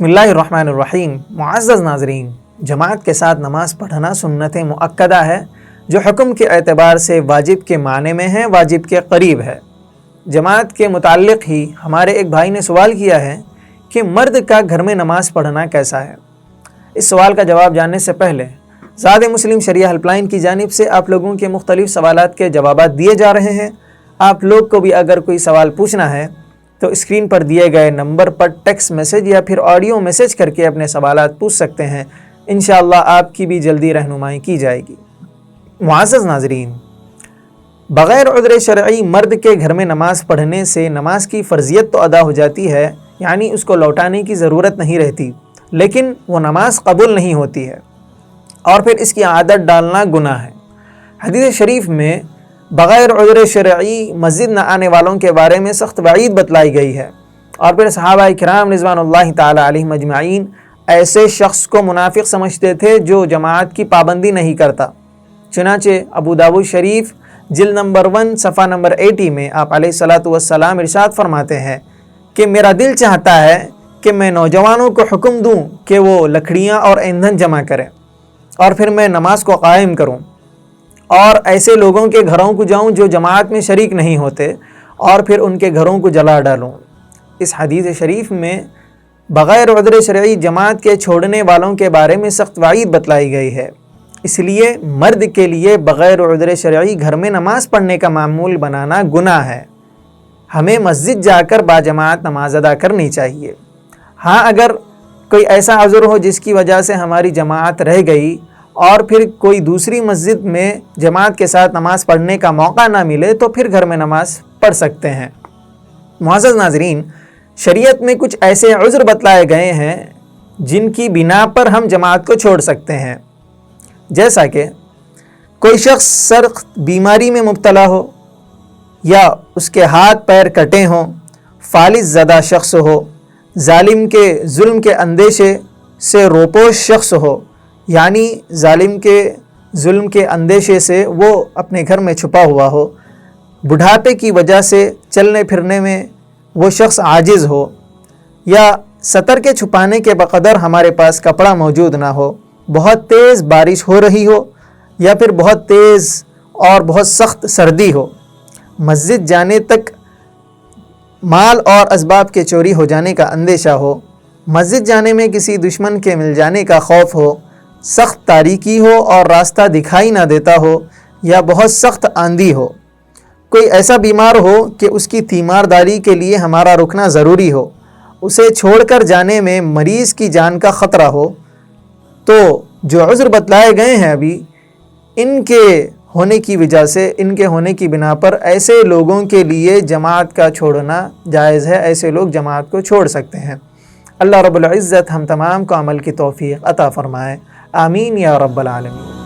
बिस्मिल्लाहिर्रहमानिर्रहीम। मुअज़्ज़ज़ नाज़रीन, जमात के साथ नमाज़ पढ़ना सुन्नत मुअक्कदा है जो हुक्म के एतबार से वाजिब के माने में है, वाजिब के करीब है। जमात के मुताल्लिक़ ही हमारे एक भाई ने सवाल किया है कि मर्द का घर में नमाज़ पढ़ना कैसा है। इस सवाल का जवाब जानने से पहले ज़ाद मुस्लिम शरिया हेल्पलाइन की जानिब से आप लोगों के मुख्तलिफ़ सवालात के जवाबात दिए जा रहे हैं। आप लोग को भी अगर कोई सवाल पूछना है तो स्क्रीन पर दिए गए नंबर पर टेक्स्ट मैसेज या फिर ऑडियो मैसेज करके अपने सवालात पूछ सकते हैं। इंशाअल्लाह आपकी भी जल्दी रहनुमाई की जाएगी। मुअज़्ज़ज़ नाज़रीन, बग़ैर उज़्र शरई मर्द के घर में नमाज़ पढ़ने से नमाज की फ़र्ज़ियत तो अदा हो जाती है, यानी उसको लौटाने की ज़रूरत नहीं रहती, लेकिन वो नमाज कबूल नहीं होती है और फिर इसकी आदत डालना गुनाह है। हदीस शरीफ में बग़ैर उज़्र शरई मस्जिद न आने वालों के बारे में सख्त वईद बतलाई गई है और फिर सहाबाए किराम रिज़वानुल्लाहि ताला अलैहिम अजमाइन ऐसे शख्स को मुनाफिक समझते थे जो जमात की पाबंदी नहीं करता। चुनांचे अबू दाऊद शरीफ जिल्द नंबर 1 सफ़ा नंबर 80 में आप अलैहिस्सलातु वस्सलाम इरशाद फरमाते हैं कि मेरा दिल चाहता है कि मैं नौजवानों को हुक्म दूँ कि वो लकड़ियाँ और ईंधन जमा करें और फिर मैं नमाज को कायम करूँ और ऐसे लोगों के घरों को जाऊं जो जमात में शरीक नहीं होते और फिर उनके घरों को जला डालूं। इस हदीस शरीफ में बग़ैर उज़्र शरई जमात के छोड़ने वालों के बारे में सख्त वईद बतलाई गई है। इसलिए मर्द के लिए बग़ैर उज़्र शरई घर में नमाज पढ़ने का मामूल बनाना गुनाह है। हमें मस्जिद जाकर बाजमात नमाज अदा करनी चाहिए। हाँ, अगर कोई ऐसा अज़र हो जिसकी वजह से हमारी जमात रह गई और फिर कोई दूसरी मस्जिद में जमात के साथ नमाज़ पढ़ने का मौका ना मिले तो फिर घर में नमाज़ पढ़ सकते हैं। मुअज़्ज़ज़ नाज़रीन, शरीयत में कुछ ऐसे उज़्र बतलाए गए हैं जिनकी बिना पर हम जमात को छोड़ सकते हैं, जैसा कि कोई शख्स सख्त बीमारी में मुब्तला हो या उसके हाथ पैर कटे हों, फालिज ज़दा शख्स हो, जालिम के जुल्म के अंदेशे से रोपोश शख्स हो, यानी जालिम के जुल्म के अंदेशे से वो अपने घर में छुपा हुआ हो, बुढ़ापे की वजह से चलने फिरने में वो शख्स आजिज़ हो, या सतर के छुपाने के बक़दर हमारे पास कपड़ा मौजूद ना हो, बहुत तेज़ बारिश हो रही हो या फिर बहुत तेज़ और बहुत सख्त सर्दी हो, मस्जिद जाने तक माल और असबाब के चोरी हो जाने का अंदेशा हो, मस्जिद जाने में किसी दुश्मन के मिल जाने का खौफ हो, सख्त तारीकी हो और रास्ता दिखाई ना देता हो, या बहुत सख्त आंधी हो, कोई ऐसा बीमार हो कि उसकी तीमारदारी के लिए हमारा रुकना ज़रूरी हो, उसे छोड़कर जाने में मरीज़ की जान का ख़तरा हो, तो जो उज़्र बतलाए गए हैं अभी, इनके होने की वजह से, इनके होने की बिना पर ऐसे लोगों के लिए जमात का छोड़ना जायज़ है। ऐसे लोग जमात को छोड़ सकते हैं। अल्लाह रब्बुल इज़्ज़त हम तमाम को अमल की तौफ़ीक़ अता फ़रमाए। आमीन या रब्बल आलमीन।